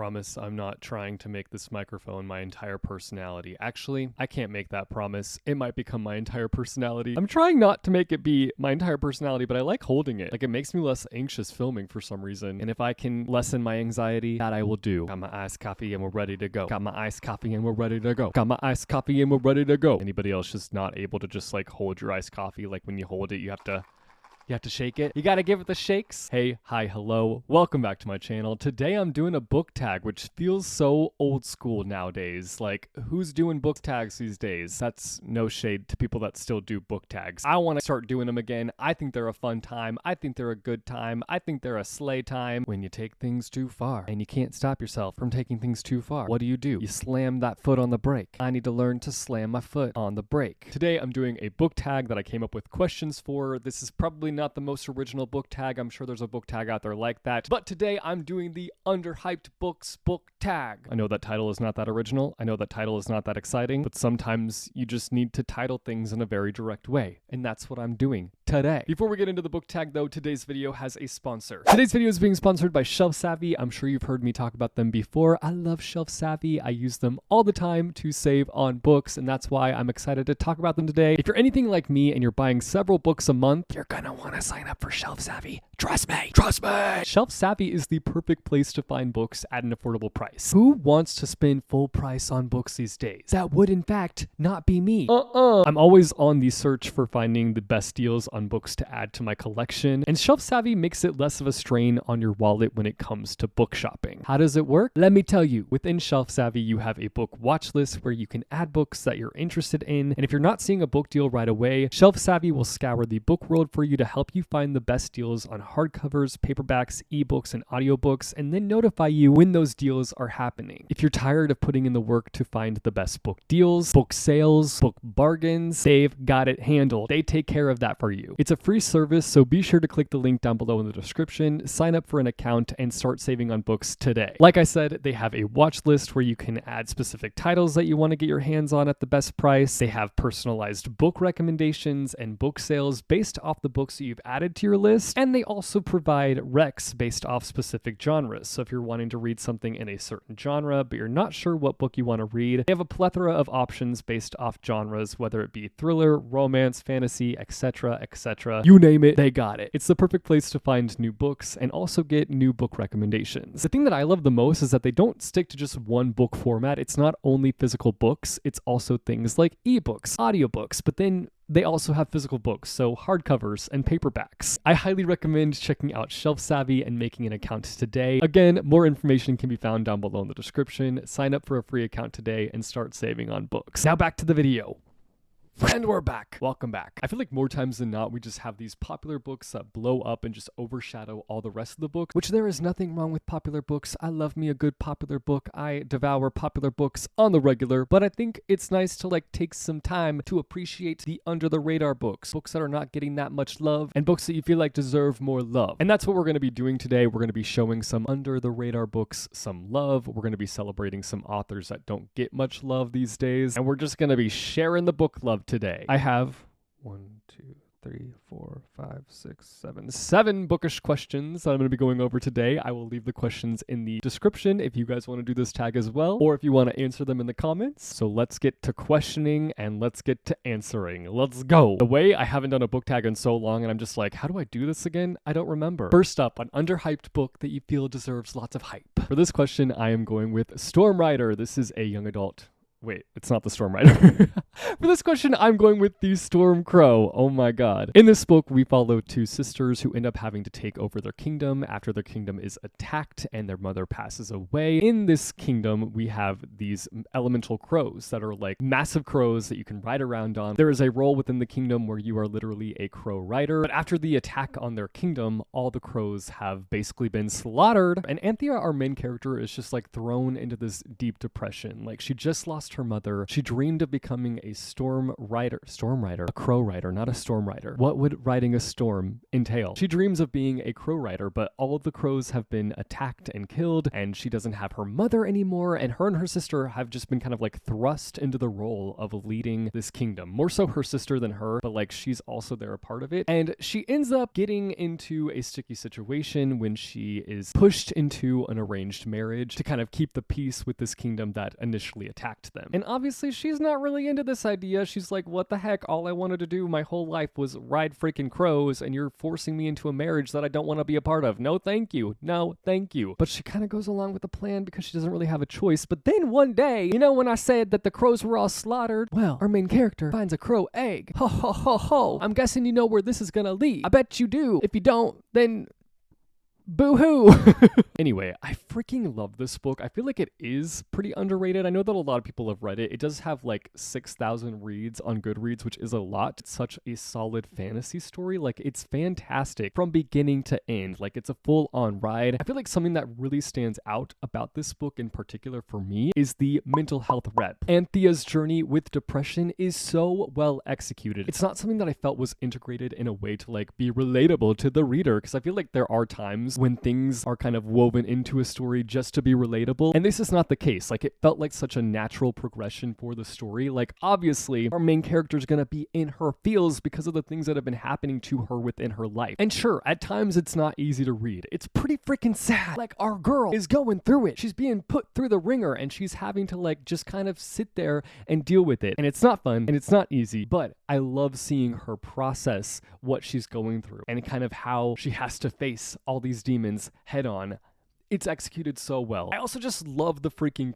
promise I'm not trying to make this microphone my entire personality. Actually, I can't make that promise. It might become my entire personality. I'm trying not to make it be my entire personality, but I like holding it. Like, it makes me less anxious filming for some reason. And if I can lessen my anxiety, that I will do. Got my iced coffee and we're ready to go. Got my iced coffee and we're ready to go. Got my iced coffee and we're ready to go. Anybody else just not able to just like hold your iced coffee? Like when you hold it, you have to shake it. You gotta give it the shakes. Hey, hi, hello. Welcome back to my channel. Today I'm doing a book tag, which feels so old school nowadays. Like, who's doing book tags these days? That's no shade to people that still do book tags. I want to start doing them again. I think they're a fun time. I think they're a good time. I think they're a slay time. When you take things too far and you can't stop yourself from taking things too far, what do? You slam that foot on the brake. I need to learn to slam my foot on the brake. Today I'm doing a book tag that I came up with questions for. This is probably not the most original book tag. I'm sure there's a book tag out there like that. But today I'm doing the Underhyped Books book tag. I know that title is not that original. I know that title is not that exciting, but sometimes you just need to title things in a very direct way. And that's what I'm doing today. Before we get into the book tag though, today's video has a sponsor. Today's video is being sponsored by Shelf Savvy. I'm sure you've heard me talk about them before. I love Shelf Savvy. I use them all the time to save on books, and that's why I'm excited to talk about them today. If you're anything like me and you're buying several books a month, you're gonna want to sign up for Shelf Savvy. Trust me. Trust me. Shelf Savvy is the perfect place to find books at an affordable price. Who wants to spend full price on books these days? That would in fact not be me. I'm always on the search for finding the best deals on books to add to my collection, and Shelf Savvy makes it less of a strain on your wallet when it comes to book shopping. How does it work? Let me tell you. Within Shelf Savvy, you have a book watch list where you can add books that you're interested in, and if you're not seeing a book deal right away, Shelf Savvy will scour the book world for you to help you find the best deals on hardcovers, paperbacks, ebooks, and audiobooks, and then notify you when those deals are happening. If you're tired of putting in the work to find the best book deals, book sales, book bargains, they've got it handled. They take care of that for you. It's a free service, so be sure to click the link down below in the description, sign up for an account, and start saving on books today. Like I said, they have a watch list where you can add specific titles that you want to get your hands on at the best price. They have personalized book recommendations and book sales based off the books that you've added to your list, and they also provide recs based off specific genres. So if you're wanting to read something in a certain genre, but you're not sure what book you want to read, they have a plethora of options based off genres, whether it be thriller, romance, fantasy, etc., etc. You name it, they got it. It's the perfect place to find new books and also get new book recommendations. The thing that I love the most is that they don't stick to just one book format. It's not only physical books, it's also things like ebooks, audiobooks, but then they also have physical books, so hardcovers and paperbacks. I highly recommend checking out Shelf Savvy and making an account today. Again, more information can be found down below in the description. Sign up for a free account today and start saving on books. Now back to the video. And we're back. Welcome back. I feel like more times than not, we just have these popular books that blow up and just overshadow all the rest of the books, which there is nothing wrong with popular books. I love me a good popular book. I devour popular books on the regular, but I think it's nice to like take some time to appreciate the under the radar books that are not getting that much love, and books that you feel like deserve more love. And that's what we're going to be doing today. We're going to be showing some under the radar books some love. We're going to be celebrating some authors that don't get much love these days, and we're just going to be sharing the book love today. I have 7 bookish questions that I'm going to be going over today. I will leave the questions in the description if you guys want to do this tag as well, or if you want to answer them in the comments. So let's get to questioning and let's get to answering. Let's go. The way I haven't done a book tag in so long, and I'm just like, how do I do this again? I don't remember. First up, an underhyped book that you feel deserves lots of hype. For this question, I am going with Storm Rider. This is a young adult. Wait, it's not the Storm Rider. For this question, I'm going with the Storm Crow. Oh my god. In this book, we follow 2 sisters who end up having to take over their kingdom after their kingdom is attacked and their mother passes away. In this kingdom, we have these elemental crows that are like massive crows that you can ride around on. There is a role within the kingdom where you are literally a crow rider, but after the attack on their kingdom, all the crows have basically been slaughtered, and Anthea, our main character, is just like thrown into this deep depression. Like, she just lost lost her mother. She dreamed of becoming a storm rider, a crow rider, not a storm rider. What would riding a storm entail? She dreams of being a crow rider, but all of the crows have been attacked and killed, and she doesn't have her mother anymore, and her sister have just been kind of like thrust into the role of leading this kingdom. More so her sister than her, but like she's also there a part of it. And she ends up getting into a sticky situation when she is pushed into an arranged marriage to kind of keep the peace with this kingdom that initially attacked them. And obviously she's not really into this idea. She's like, what the heck? All I wanted to do my whole life was ride freaking crows, and you're forcing me into a marriage that I don't want to be a part of. No, thank you. No, thank you. But she kind of goes along with the plan because she doesn't really have a choice. But then one day, you know, when I said that the crows were all slaughtered, well, our main character finds a crow egg. Ho, ho, ho, ho. I'm guessing you know where this is gonna lead. I bet you do. If you don't, then boo-hoo. Anyway, I freaking love this book. I feel like it is pretty underrated. I know that a lot of people have read it. It does have like 6,000 reads on Goodreads, which is a lot. It's such a solid fantasy story. Like, it's fantastic from beginning to end. Like, it's a full-on ride. I feel like something that really stands out about this book in particular for me is the mental health rep. Anthea's journey with depression is so well executed. It's not something that I felt was integrated in a way to like be relatable to the reader, because I feel like there are times when things are kind of woven into a story just to be relatable, and this is not the case. Like, it felt like such a natural progression for the story. Like, obviously our main character is gonna be in her feels because of the things that have been happening to her within her life, and sure, at times it's not easy to read. It's pretty freaking sad. Like, our girl is going through it. She's being put through the ringer, and she's having to like just kind of sit there and deal with it, and it's not fun and it's not easy, but I love seeing her process what she's going through and kind of how she has to face all these demons head on. It's executed so well. I also just love the freaking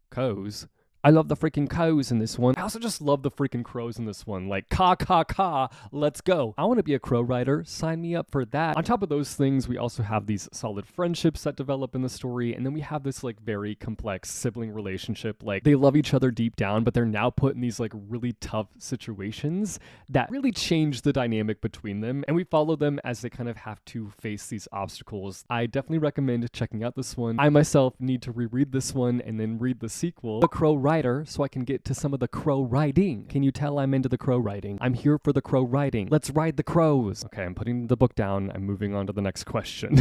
cows. I love the freaking cows in this one. I also just love the freaking crows in this one. Like, caw, let's go. I want to be a crow rider. Sign me up for that. On top of those things, we also have these solid friendships that develop in the story. And then we have this like very complex sibling relationship. Like, they love each other deep down, but they're now put in these like really tough situations that really change the dynamic between them. And we follow them as they kind of have to face these obstacles. I definitely recommend checking out this one. I myself need to reread this one and then read the sequel, The Crow Rider, so I can get to some of the crow riding. Can you tell I'm into the crow riding? I'm here for the crow riding. Let's ride the crows. Okay, I'm putting the book down. I'm moving on to the next question.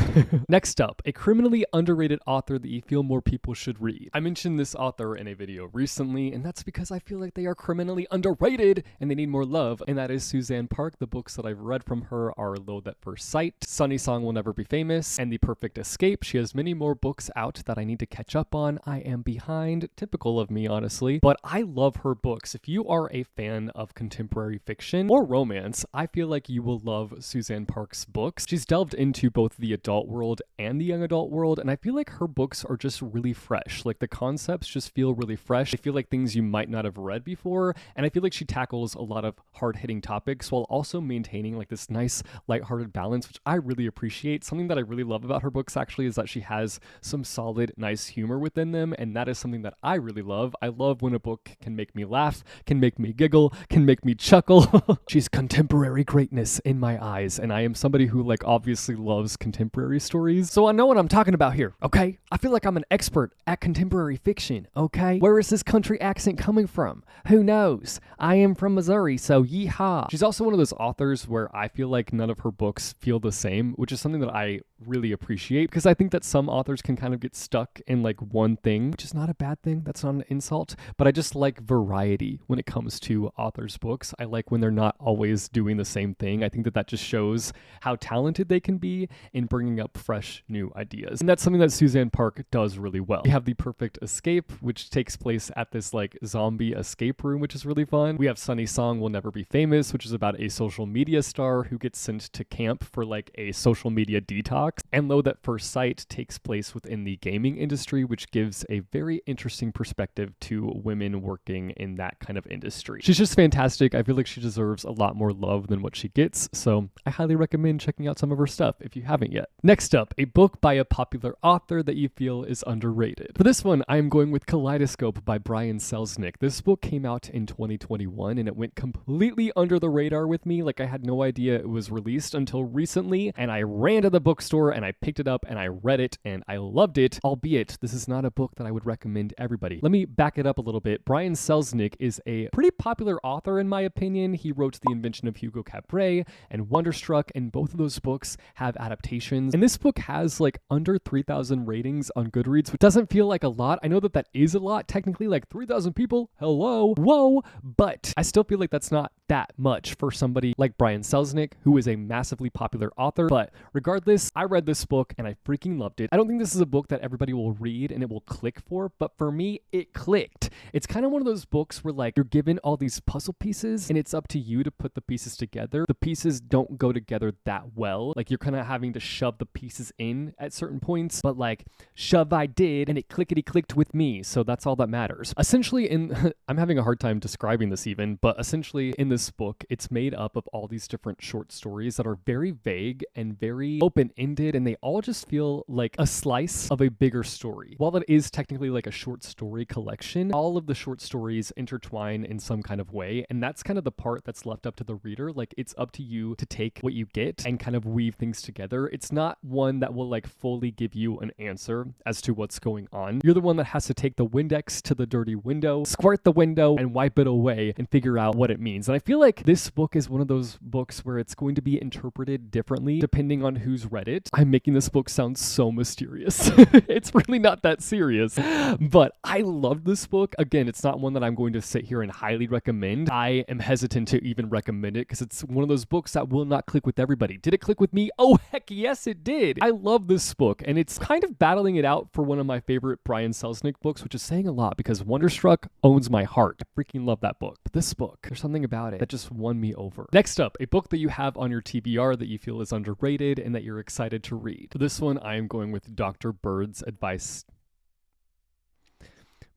Next up, a criminally underrated author that you feel more people should read. I mentioned this author in a video recently, and that's because I feel like they are criminally underrated and they need more love, and that is Suzanne Park. The books that I've read from her are Loathe at First Sight, Sunny Song Will Never Be Famous, and The Perfect Escape. She has many more books out that I need to catch up on. I am behind, typical of me, honestly, but I love her books. If you are a fan of contemporary fiction or romance, I feel like you will love Suzanne Park's books. She's delved into both the adult world and the young adult world, and I feel like her books are just really fresh. Like, the concepts just feel really fresh. They feel like things you might not have read before, and I feel like she tackles a lot of hard-hitting topics while also maintaining like this nice lighthearted balance, which I really appreciate. Something that I really love about her books actually is that she has some solid, nice humor within them, and that is something that I really love. I love when a book can make me laugh, can make me giggle, can make me chuckle. She's contemporary greatness in my eyes, and I am somebody who like obviously loves contemporary stories, so I know what I'm talking about here, okay? I feel like I'm an expert at contemporary fiction, okay? Where is this country accent coming from? Who knows? I am from Missouri, so yeehaw. She's also one of those authors where I feel like none of her books feel the same, which is something that I really appreciate, because I think that some authors can kind of get stuck in like one thing, which is not a bad thing. That's not an insult, but I just like variety when it comes to authors' books. I like when they're not always doing the same thing. I think that that just shows how talented they can be in bringing up fresh new ideas. And that's something that Suzanne Park does really well. We have The Perfect Escape, which takes place at this like zombie escape room, which is really fun. We have Sunny Song Will Never Be Famous, which is about a social media star who gets sent to camp for like a social media detox. And Loathe at First Sight takes place within the gaming industry, which gives a very interesting perspective to women working in that kind of industry. She's just fantastic. I feel like she deserves a lot more love than what she gets, so I highly recommend checking out some of her stuff if you haven't yet. Next up, a book by a popular author that you feel is underrated. For this one, I am going with Kaleidoscope by Brian Selznick. This book came out in 2021 and it went completely under the radar with me. Like, I had no idea it was released until recently, and I ran to the bookstore and I picked it up and I read it and I loved it, albeit this is not a book that I would recommend everybody. Let me back it it up a little bit, Brian Selznick is a pretty popular author in my opinion. He wrote The Invention of Hugo Cabret and Wonderstruck, and both of those books have adaptations. And this book has like under 3,000 ratings on Goodreads, which doesn't feel like a lot. I know that that is a lot, technically, like 3,000 people, hello, whoa, but I still feel like that's not that much for somebody like Brian Selznick, who is a massively popular author. But regardless, I read this book and I freaking loved it. I don't think this is a book that everybody will read and it will click for, but for me, it clicked. It's kind of one of those books where like you're given all these puzzle pieces and it's up to you to put the pieces together. The pieces don't go together that well. Like you're kind of having to shove the pieces in at certain points, but like shove I did and it clickety clicked with me. So that's all that matters. Essentially I'm having a hard time describing this even, but essentially in this book, it's made up of all these different short stories that are very vague and very open-ended, and they all just feel like a slice of a bigger story. While it is technically like a short story collection, all of the short stories intertwine in some kind of way, and that's kind of the part that's left up to the reader. Like it's up to you to take what you get and kind of weave things together. It's not one that will like fully give you an answer as to what's going on. You're the one that has to take the Windex to the dirty window, squirt the window, and wipe it away and figure out what it means. And I feel like this book is one of those books where it's going to be interpreted differently depending on who's read it. I'm making this book sound so mysterious. It's really not that serious, but I love this book. Again, it's not one that I'm going to sit here and highly recommend. I am hesitant to even recommend it because it's one of those books that will not click with everybody. Did it click with me? Oh, heck yes, it did. I love this book, and it's kind of battling it out for one of my favorite Brian Selznick books, which is saying a lot because Wonderstruck owns my heart. I freaking love that book. But this book, there's something about it that just won me over. Next up, a book that you have on your TBR that you feel is underrated and that you're excited to read. For this one, I am going with Dr. Bird's Advice.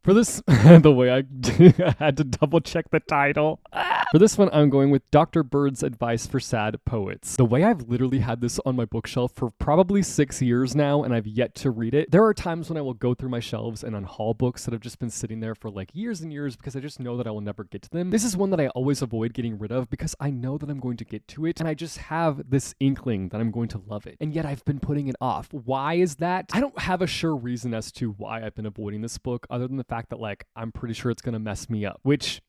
For this, the way I had to double check the title. For this one, I'm going with Dr. Bird's Advice for Sad Poets. The way I've literally had this on my bookshelf for probably 6 years now, and I've yet to read it. There are times when I will go through my shelves and unhaul books that have just been sitting there for like years and years because I just know that I will never get to them. This is one that I always avoid getting rid of because I know that I'm going to get to it, and I just have this inkling that I'm going to love it. And yet I've been putting it off. Why is that? I don't have a sure reason as to why I've been avoiding this book other than the fact that like I'm pretty sure it's going to mess me up, which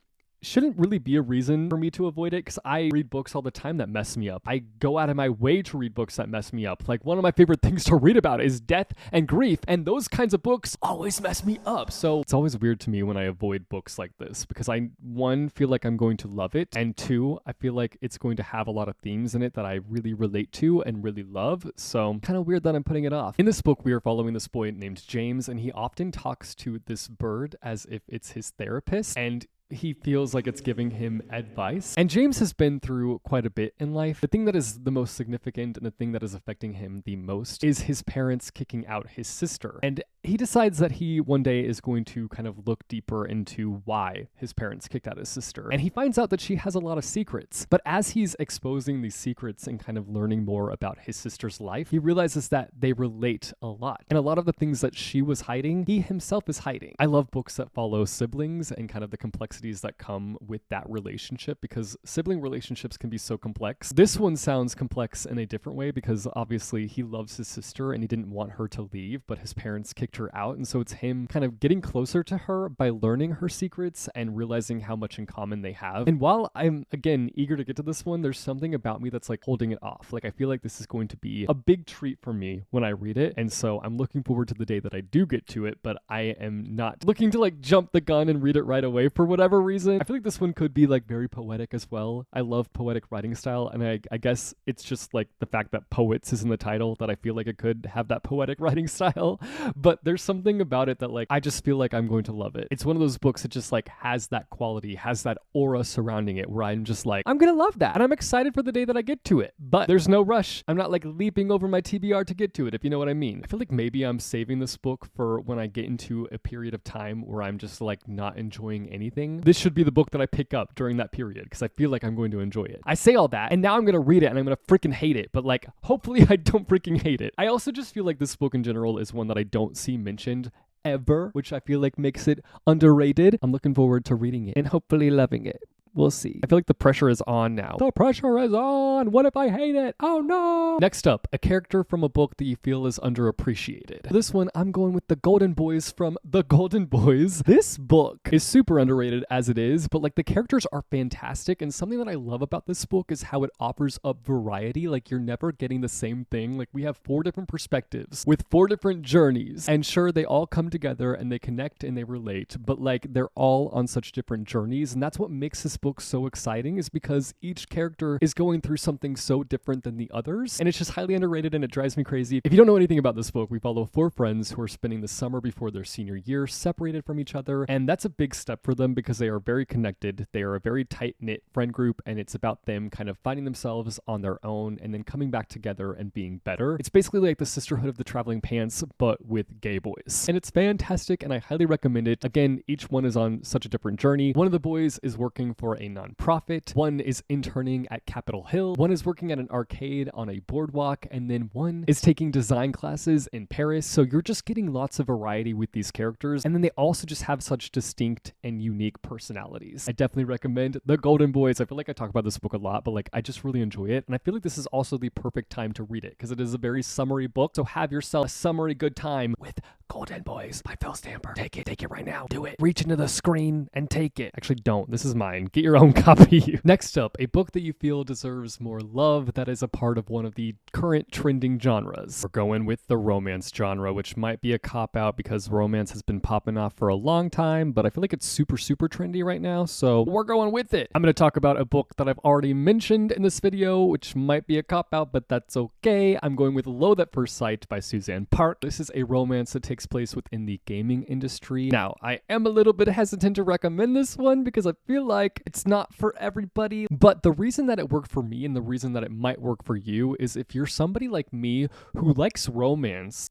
shouldn't really be a reason for me to avoid it because I read books all the time that mess me up. I go out of my way to read books that mess me up. Like one of my favorite things to read about is death and grief, and those kinds of books always mess me up. So it's always weird to me when I avoid books like this because I, one, feel like I'm going to love it, and two, I feel like it's going to have a lot of themes in it that I really relate to and really love. So kind of weird that I'm putting it off. In this book, we are following this boy named James, and he often talks to this bird as if it's his therapist, and he feels like it's giving him advice. And James has been through quite a bit in life. The thing that is the most significant and the thing that is affecting him the most is his parents kicking out his sister. And he decides that he one day is going to kind of look deeper into why his parents kicked out his sister. And he finds out that she has a lot of secrets. But as he's exposing these secrets and kind of learning more about his sister's life, he realizes that they relate a lot. And a lot of the things that she was hiding, he himself is hiding. I love books that follow siblings and kind of the complexities that come with that relationship because sibling relationships can be so complex. This one sounds complex in a different way because obviously he loves his sister and he didn't want her to leave, but his parents kicked her out. And so it's him kind of getting closer to her by learning her secrets and realizing how much in common they have. And while I'm, again, eager to get to this one, there's something about me that's like holding it off. Like I feel like this is going to be a big treat for me when I read it. And so I'm looking forward to the day that I do get to it, but I am not looking to like jump the gun and read it right away for whatever reason. I feel like this one could be like very poetic as well. I love poetic writing style, and I guess it's just like the fact that poets is in the title that I feel like it could have that poetic writing style, but there's something about it that like I just feel like I'm going to love it. It's one of those books that just like has that quality, has that aura surrounding it where I'm just like, I'm gonna love that, and I'm excited for the day that I get to it, but there's no rush. I'm not like leaping over my TBR to get to it, if you know what I mean. I feel like maybe I'm saving this book for when I get into a period of time where I'm just like not enjoying anything. This should be the book that I pick up during that period because I feel like I'm going to enjoy it. I say all that and now I'm going to read it and I'm going to freaking hate it, but like hopefully I don't freaking hate it. I also just feel like this book in general is one that I don't see mentioned ever, which I feel like makes it underrated. I'm looking forward to reading it and hopefully loving it. We'll see. I feel like the pressure is on now. The pressure is on. What if I hate it? Oh no. Next up, a character from a book that you feel is underappreciated. This one, I'm going with the Golden Boys from The Golden Boys. This book is super underrated as it is, but like the characters are fantastic, and something that I love about this book is how it offers up variety. Like you're never getting the same thing. Like we have 4 different perspectives with 4 different journeys, and sure, they all come together and they connect and they relate, but like they're all on such different journeys, and that's what makes this book so exciting, is because each character is going through something so different than the others, and it's just highly underrated, and it drives me crazy. If you don't know anything about this book, we follow 4 friends who are spending the summer before their senior year separated from each other, and that's a big step for them because they are very connected. They are a very tight-knit friend group, and it's about them kind of finding themselves on their own and then coming back together and being better. It's basically like the Sisterhood of the Traveling Pants, but with gay boys, and it's fantastic, and I highly recommend it. Again, each one is on such a different journey. One of the boys is working for a nonprofit, one is interning at Capitol Hill, one is working at an arcade on a boardwalk, and then one is taking design classes in Paris. So you're just getting lots of variety with these characters, and then they also just have such distinct and unique personalities. I definitely recommend The Golden Boys. I feel like I talk about this book a lot, but like I just really enjoy it, and I feel like this is also the perfect time to read it because it is a very summery book. So have yourself a summery good time with Golden Boys by Phil Stamper. Take it right now. Do it. Reach into the screen and take it. Actually, don't. This is mine. Get your own copy. Next up, a book that you feel deserves more love that is a part of one of the current trending genres. We're going with the romance genre, which might be a cop-out because romance has been popping off for a long time, but I feel like it's super, super trendy right now, so we're going with it. I'm going to talk about a book that I've already mentioned in this video, which might be a cop-out, but that's okay. I'm going with Loathe at First Sight by Suzanne Park. This is a romance that takes place within the gaming industry. Now, I am a little bit hesitant to recommend this one because I feel like it's not for everybody, but the reason that it worked for me and the reason that it might work for you is if you're somebody like me who likes romance.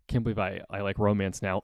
Can't believe I like romance now.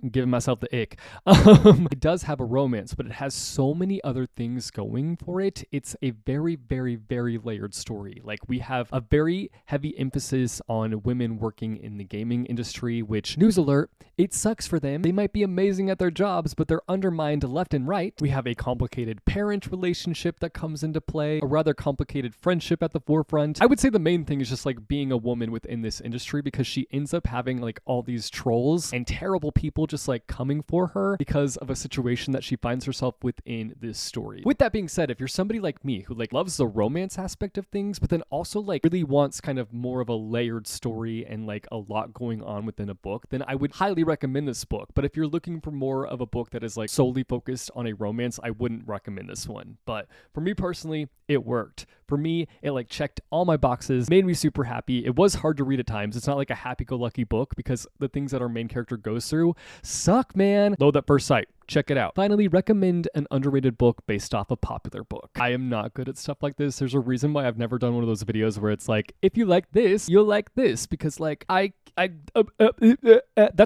I'm giving myself the ick. It does have a romance, but it has so many other things going for it. It's a very, very, very layered story. Like we have a very heavy emphasis on women working in the gaming industry, which, news alert, it sucks for them. They might be amazing at their jobs, but they're undermined left and right. We have a complicated parent relationship that comes into play, a rather complicated friendship at the forefront. I would say the main thing is just like being a woman within this industry because she ends up having like all these trolls and terrible people just like coming for her because of a situation that she finds herself within this story. With that being said, if you're somebody like me who like loves the romance aspect of things, but then also like really wants kind of more of a layered story and like a lot going on within a book, then I would highly recommend this book. But if you're looking for more of a book that is like solely focused on a romance, I wouldn't recommend this one. But for me personally, it worked. For me, it like checked all my boxes, made me super happy. It was hard to read at times. It's not like a happy-go-lucky book because the things that our main character goes through suck, man. Loathe at First Sight. Check it out. Finally, recommend an underrated book based off a popular book. I am not good at stuff like this. There's a reason why I've never done one of those videos where it's like, if you like this, you'll like this, because like that's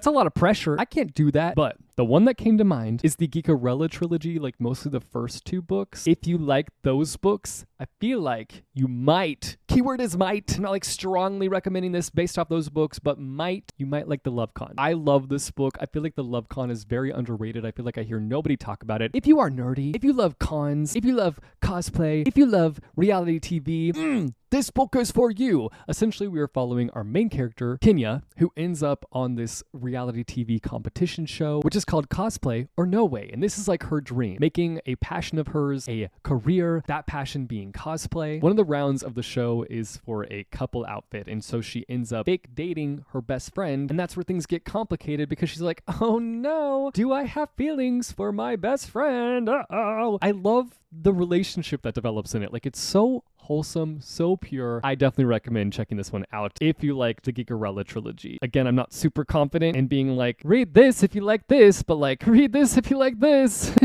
a lot of pressure. I can't do that. But the one that came to mind is the Geekarella trilogy, like mostly the first 2 books. If you like those books, I feel like you might, keyword is might, I'm not like strongly recommending this based off those books, but you might like the Love Con. I love this book. I feel like the Love Con is very underrated. I feel like I hear nobody talk about it. If you are nerdy, if you love cons, if you love cosplay, if you love reality TV, this book is for you. Essentially, we are following our main character, Kenya, who ends up on this reality TV competition show, which is called Cosplay or No Way. And this is like her dream, making a passion of hers a career, that passion being cosplay. One of the rounds of the show is for a couple outfit, and so she ends up fake dating her best friend, and that's where things get complicated because she's like, oh no, do I have feelings for my best friend? Uh-oh. I love the relationship that develops in it. Like, it's so wholesome, so pure. I definitely recommend checking this one out if you like the Geekarella trilogy. Again, I'm not super confident in being like, read this if you like this, but like, read this if you like this.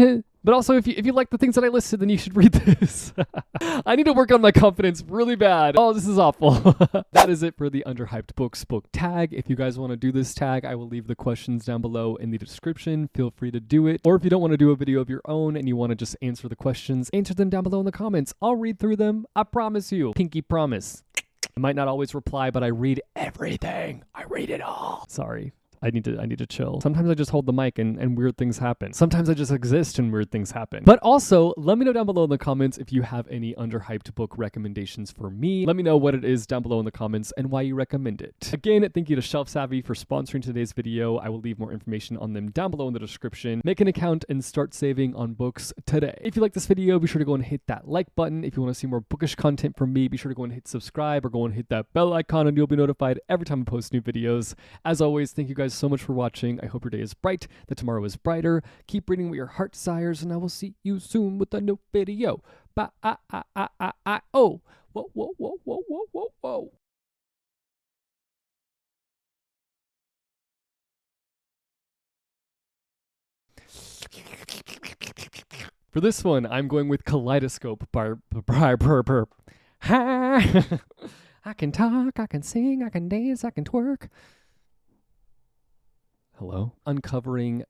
But also, if you like the things that I listed, then you should read this. I need to work on my confidence really bad. Oh, this is awful. That is it for the Underhyped Books book tag. If you guys want to do this tag, I will leave the questions down below in the description. Feel free to do it. Or if you don't want to do a video of your own and you want to just answer the questions, answer them down below in the comments. I'll read through them. I promise you. Pinky promise. I might not always reply, but I read everything. I read it all. Sorry. I need to chill. Sometimes I just hold the mic and weird things happen. Sometimes I just exist and weird things happen. But also, let me know down below in the comments if you have any Underhyped book recommendations for me. Let me know what it is down below in the comments and why you recommend it. Again, thank you to Shelf Savvy for sponsoring today's video. I will leave more information on them down below in the description. Make an account and start saving on books today. If you like this video, be sure to go and hit that like button. If you want to see more bookish content from me, be sure to go and hit subscribe or go and hit that bell icon and you'll be notified every time I post new videos. As always, thank you guys so much for watching. I hope your day is bright, that tomorrow is brighter. Keep reading what your heart desires, and I will see you soon with a new video. Bye. Oh. Whoa, whoa, whoa, whoa, whoa, whoa, whoa. For this one, I'm going with Kaleidoscope by I can talk, I can sing, I can dance, I can twerk. Hello? Uncovering